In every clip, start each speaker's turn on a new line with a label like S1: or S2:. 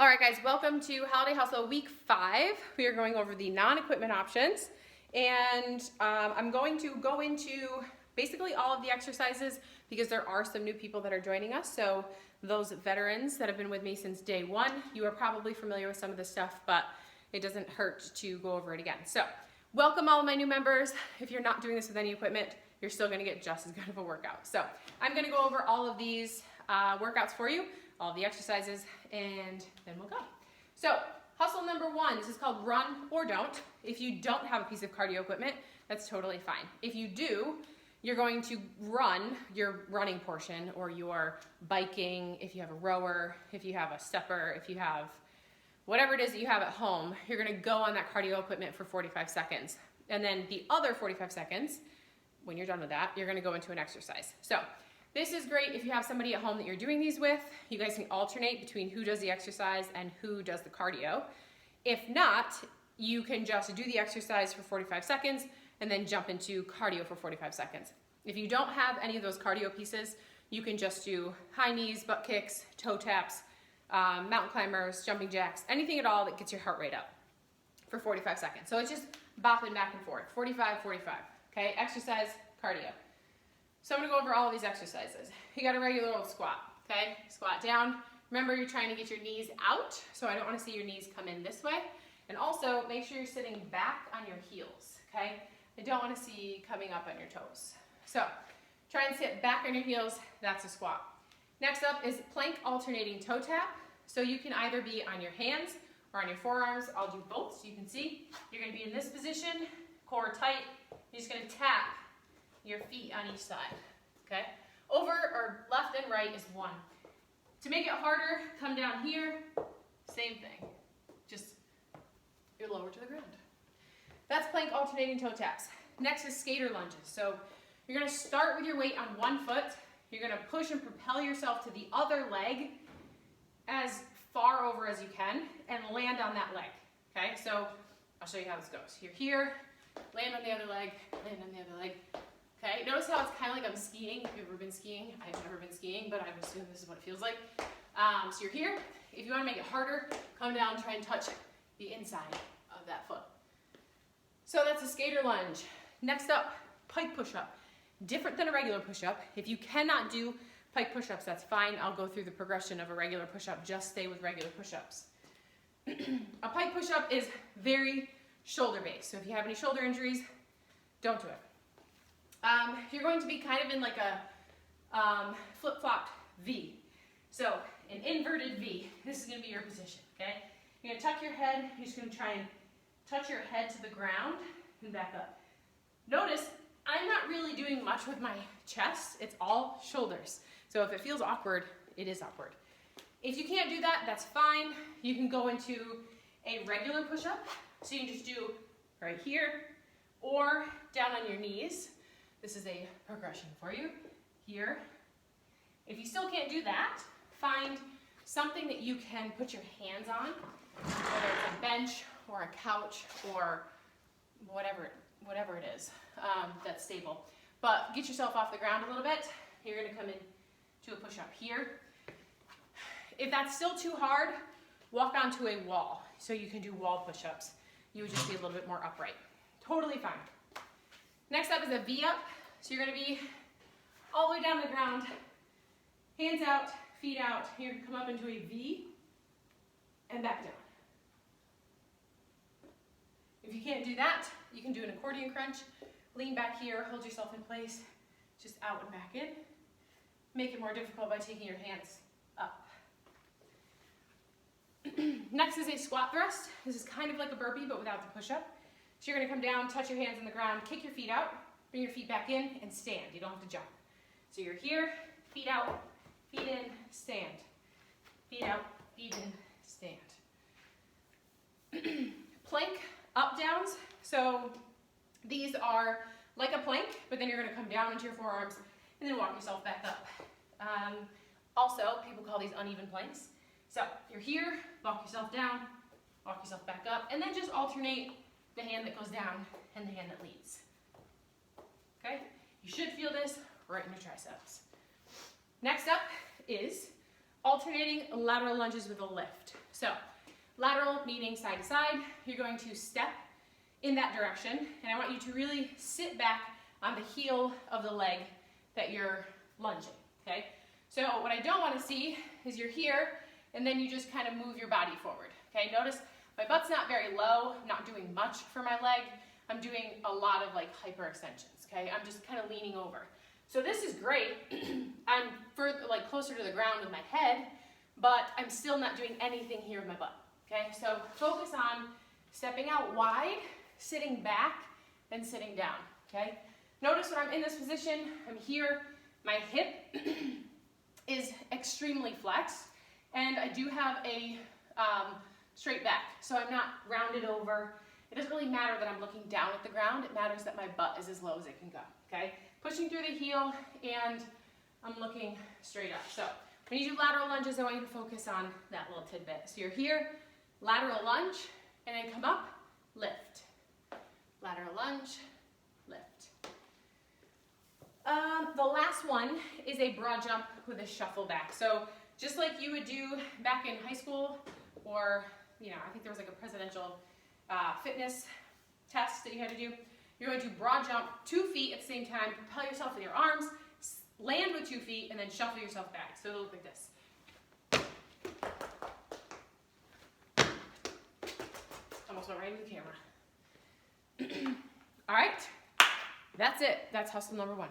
S1: All right, guys, welcome to Holiday Hustle Week 5. We are going over the non-equipment options, and I'm going to go into basically all of the exercises because there are some new people that are joining us. So those veterans that have been with me since day one, you are probably familiar with some of this stuff, but it doesn't hurt to go over it again. So welcome all of my new members. If you're not doing this with any equipment, you're still gonna get just as good of a workout. So I'm gonna go over all of these workouts for you, all the exercises, and then we'll go. So hustle number 1, this is called run or don't. If you don't have a piece of cardio equipment, that's totally fine. If you do, you're going to run your running portion or your biking, if you have a rower, if you have a stepper, if you have whatever it is that you have at home, you're gonna go on that cardio equipment for 45 seconds. And then the other 45 seconds, when you're done with that, you're gonna go into an exercise. So this is great if you have somebody at home that you're doing these with. You guys can alternate between who does the exercise and who does the cardio. If not, you can just do the exercise for 45 seconds and then jump into cardio for 45 seconds. If you don't have any of those cardio pieces, you can just do high knees, butt kicks, toe taps, mountain climbers, jumping jacks, anything at all that gets your heart rate up for 45 seconds. So it's just bopping back and forth, 45, 45, okay? Exercise, cardio. So I'm gonna go over all of these exercises. You got a regular old squat, okay? Squat down. Remember, you're trying to get your knees out, so I don't wanna see your knees come in this way. And also, make sure you're sitting back on your heels, okay? I don't wanna see you coming up on your toes. So, try and sit back on your heels, that's a squat. Next up is plank alternating toe tap. So you can either be on your hands or on your forearms. I'll do both so you can see. You're gonna be in this position, core tight. You're just gonna tap your feet on each side, okay? Over or left and right is 1. To make it harder, come down here, same thing. Just, you're lower to the ground. That's plank alternating toe taps. Next is skater lunges. So you're gonna start with your weight on one foot. You're gonna push and propel yourself to the other leg as far over as you can and land on that leg, okay? So I'll show you how this goes. You're here, land on the other leg, land on the other leg. Okay, notice how it's kind of like I'm skiing. If you've ever been skiing, I've never been skiing, but I would assume this is what it feels like. So you're here. If you want to make it harder, come down, try and touch the inside of that foot. So that's a skater lunge. Next up, pike push-up. Different than a regular push-up. If you cannot do pike push-ups, that's fine. I'll go through the progression of a regular push-up. Just stay with regular push-ups. A pike push-up is very shoulder-based. So if you have any shoulder injuries, don't do it. You're going to be kind of in like a flip-flopped V. So an inverted V, this is going to be your position, okay? You're going to tuck your head, you're just going to try and touch your head to the ground and back up. Notice, I'm not really doing much with my chest, it's all shoulders. So if it feels awkward, it is awkward. If you can't do that, that's fine. You can go into a regular push-up. So you can just do right here or down on your knees. This is a progression for you, here. If you still can't do that, find something that you can put your hands on, whether it's a bench or a couch or whatever it is that's stable. But get yourself off the ground a little bit. You're gonna come in to a push-up here. If that's still too hard, walk onto a wall. So you can do wall push-ups. You would just be a little bit more upright. Totally fine. Next up is a V-up. So you're gonna be all the way down to the ground, hands out, feet out. You're gonna come up into a V and back down. If you can't do that, you can do an accordion crunch. Lean back here, hold yourself in place, just out and back in. Make it more difficult by taking your hands up. Next is a squat thrust. This is kind of like a burpee, but without the push-up. So you're gonna come down, touch your hands on the ground, kick your feet out, bring your feet back in, and stand. You don't have to jump. So you're here, feet out, feet in, stand. Feet out, feet in, stand. Plank up downs. So these are like a plank, but then you're gonna come down into your forearms and then walk yourself back up. Also, people call these uneven planks. So you're here, walk yourself down, walk yourself back up, and then just alternate the hand that goes down and the hand that leads. Okay? You should feel this right in your triceps. Next up is alternating lateral lunges with a lift. So lateral meaning side to side. You're going to step in that direction, and I want you to really sit back on the heel of the leg that you're lunging, okay? So what I don't want to see is you're here, and then you just kind of move your body forward, okay? Notice my butt's not very low, I'm not doing much for my leg. I'm doing a lot of like hyperextensions, okay? I'm just kind of leaning over. So this is great. I'm further, like closer to the ground with my head, but I'm still not doing anything here with my butt, okay? So focus on stepping out wide, sitting back, and sitting down, okay? Notice when I'm in this position, I'm here, my hip is extremely flexed, and I do have a straight back, so I'm not rounded over. It doesn't really matter that I'm looking down at the ground, it matters that my butt is as low as it can go, okay? Pushing through the heel, and I'm looking straight up. So when you do lateral lunges, I want you to focus on that little tidbit. So you're here, lateral lunge, and then come up, lift. Lateral lunge, lift. The last one is a broad jump with a shuffle back. So just like you would do back in high school, or I think there was like a presidential fitness test that you had to do. You're going to broad jump 2 feet at the same time, propel yourself with your arms, land with 2 feet, and then shuffle yourself back. So it'll look like this. Almost went right into the camera. All right, that's it. That's hustle number 1.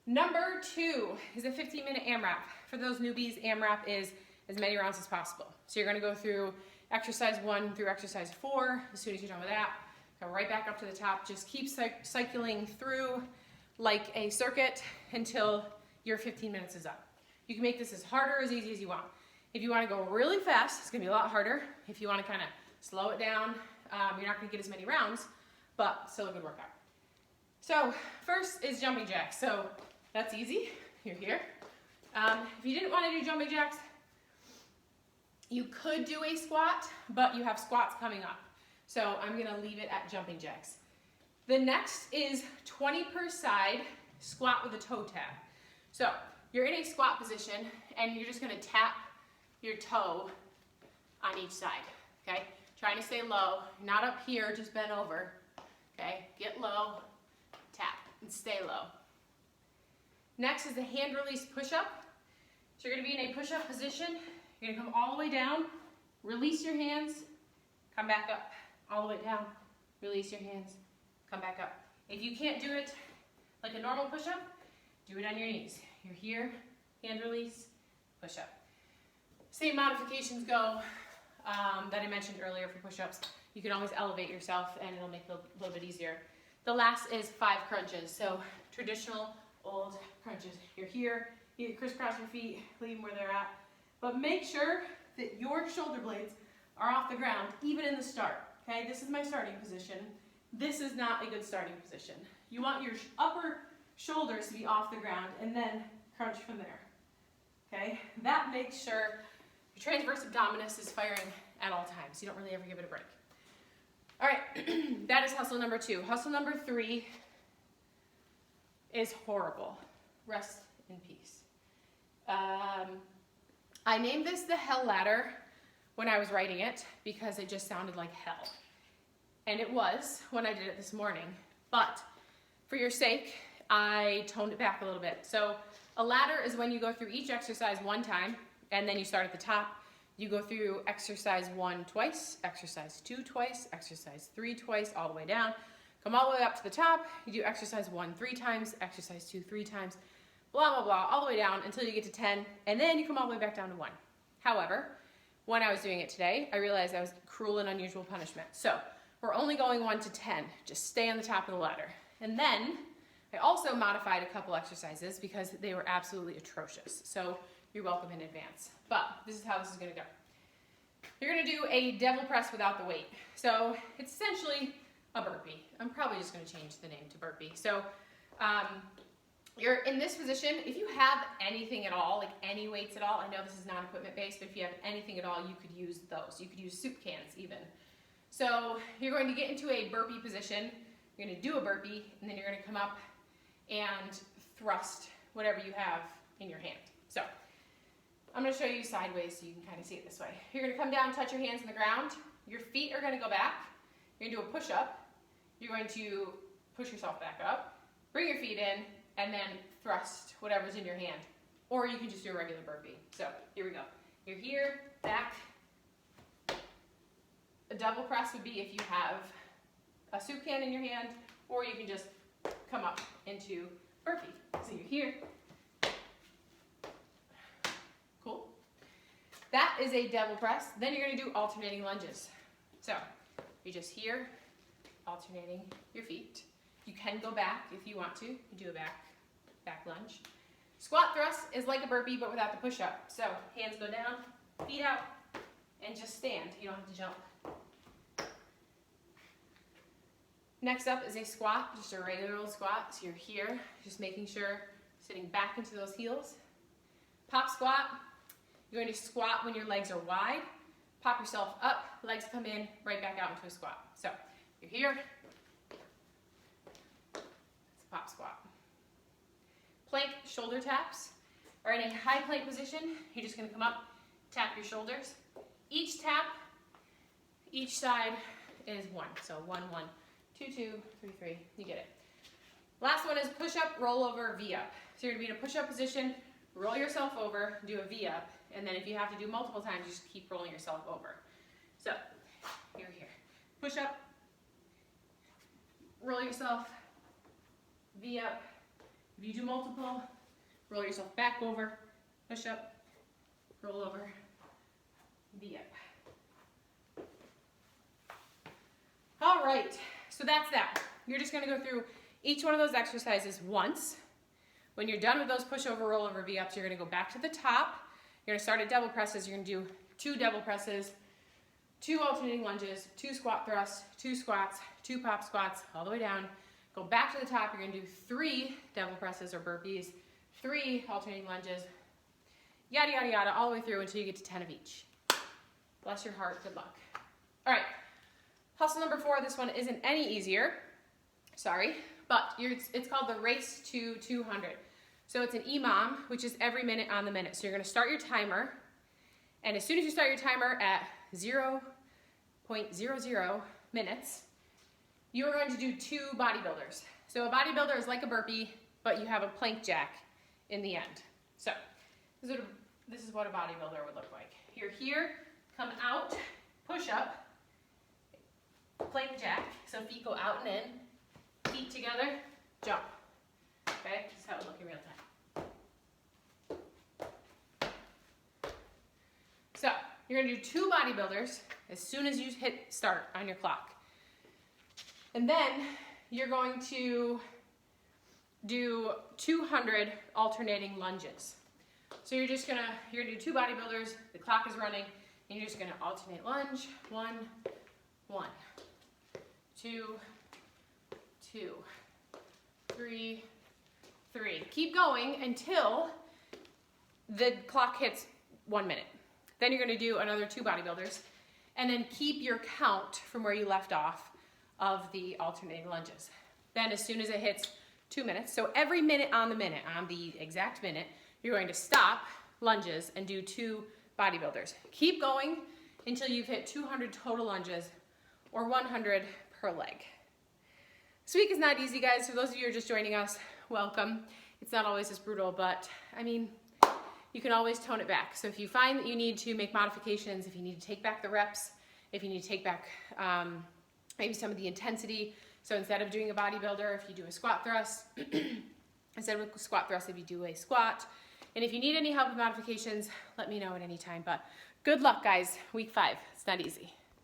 S1: Number 2 is a 15-minute AMRAP. For those newbies, AMRAP is as many rounds as possible. So you're gonna go through exercise 1 through exercise 4. As soon as you're done with that, go right back up to the top. Just keep cycling through like a circuit until your 15 minutes is up. You can make this as hard or as easy as you want. If you wanna go really fast, it's gonna be a lot harder. If you wanna kind of slow it down, you're not gonna get as many rounds, but still a good workout. So first is jumping jacks. So that's easy, you're here. If you didn't wanna do jumping jacks, you could do a squat, but you have squats coming up. So I'm gonna leave it at jumping jacks. The next is 20 per side squat with a toe tap. So you're in a squat position and you're just gonna tap your toe on each side, okay? Trying to stay low, not up here, just bend over, okay? Get low, tap, and stay low. Next is the hand release push-up. So you're gonna be in a push-up position. You're gonna come all the way down, release your hands, come back up, all the way down, release your hands, come back up. If you can't do it like a normal push-up, do it on your knees. You're here, hand release, push-up. Same modifications go that I mentioned earlier for push-ups. You can always elevate yourself and it'll make it a little bit easier. The last is 5 crunches. So traditional old crunches. You're here, you crisscross your feet, leave them where they're at. But make sure that your shoulder blades are off the ground, even in the start, okay? This is my starting position. This is not a good starting position. You want your upper shoulders to be off the ground and then crunch from there, okay? That makes sure your transverse abdominis is firing at all times. You don't really ever give it a break. All right, that is hustle number 2. Hustle number 3 is horrible. Rest in peace. I named this the hell ladder when I was writing it because it just sounded like hell. And it was when I did it this morning. But for your sake, I toned it back a little bit. So a ladder is when you go through each exercise 1 time and then you start at the top. You go through exercise 1 twice, exercise 2 twice, exercise 3 twice, all the way down. Come all the way up to the top. You do exercise 1 3 times, exercise 2 3 times, blah, blah, blah, all the way down until you get to 10, and then you come all the way back down to 1. However, when I was doing it today, I realized that was cruel and unusual punishment. So we're only going 1 to 10. Just stay on the top of the ladder. And then I also modified a couple exercises because they were absolutely atrocious. So you're welcome in advance. But this is how this is gonna go. You're gonna do a devil press without the weight. So it's essentially a burpee. I'm probably just gonna change the name to burpee. So you're in this position. If you have anything at all, like any weights at all, I know this is non-equipment based, but if you have anything at all, you could use those. You could use soup cans even. So you're going to get into a burpee position. You're gonna do a burpee, and then you're gonna come up and thrust whatever you have in your hand. So I'm gonna show you sideways so you can kind of see it this way. You're gonna come down, touch your hands on the ground. Your feet are gonna go back. You're gonna do a push-up. You're going to push yourself back up, bring your feet in, and then thrust whatever's in your hand. Or you can just do a regular burpee. So here we go. You're here, back. A double press would be if you have a soup can in your hand, or you can just come up into burpee. So you're here. Cool. That is a double press. Then you're gonna do alternating lunges. So you're just here, alternating your feet. You can go back if you want to. You do a back lunge. Squat thrust is like a burpee, but without the push-up. So hands go down, feet out, and just stand. You don't have to jump. Next up is a squat, just a regular old squat. So you're here, just making sure sitting back into those heels. Pop squat, you're going to squat when your legs are wide. Pop yourself up, legs come in, right back out into a squat. So you're here, it's a pop squat. Plank shoulder taps are in a high plank position. You're just gonna come up, tap your shoulders. Each tap, each side is 1. So 1, 1, 2, 2, 3, 3, you get it. Last one is push up, roll over, V up. So you're gonna be in a push up position, roll yourself over, do a V up, and then if you have to do multiple times, just keep rolling yourself over. So you're here. Push up, roll yourself, V up. If you do multiple, roll yourself back over, push up, roll over, V up. All right, so that's that. You're just gonna go through each one of those exercises once. When you're done with those push over, roll over, V ups, you're gonna go back to the top. You're gonna start at double presses. You're gonna do 2 double presses, 2 alternating lunges, 2 squat thrusts, 2 squats, 2 pop squats, all the way down. Go back to the top, you're gonna do 3 double presses or burpees, 3 alternating lunges, yada, yada, yada, all the way through until you get to 10 of each. Bless your heart, good luck. All right, hustle number 4, this one isn't any easier, sorry, but it's called the Race to 200. So it's an EMOM, which is every minute on the minute. So you're gonna start your timer, and as soon as you start your timer at 0.00 minutes, you are going to do 2 bodybuilders. So a bodybuilder is like a burpee, but you have a plank jack in the end. So this is what a bodybuilder would look like. You're here, come out, push up, plank jack. So feet go out and in, feet together, jump. Okay, this is how it would look in real time. So you're gonna do 2 bodybuilders as soon as you hit start on your clock. And then you're going to do 200 alternating lunges. So you're gonna do 2 bodybuilders, the clock is running, and you're just gonna alternate lunge, 1, 1, 2, 2, 3, 3. Keep going until the clock hits 1 minute. Then you're gonna do another 2 bodybuilders, and then keep your count from where you left off of the alternating lunges. Then as soon as it hits 2 minutes, so every minute on the exact minute, you're going to stop lunges and do 2 bodybuilders. Keep going until you've hit 200 total lunges or 100 per leg. This week is not easy, guys. For those of you who are just joining us, welcome. It's not always as brutal, but I mean, you can always tone it back. So if you find that you need to make modifications, if you need to take back the reps, if you need to take back maybe some of the intensity. So instead of doing a bodybuilder, if you do a squat thrust, instead of a squat thrust, if you do a squat. And if you need any help with modifications, let me know at any time. But good luck, guys. Week 5, it's not easy.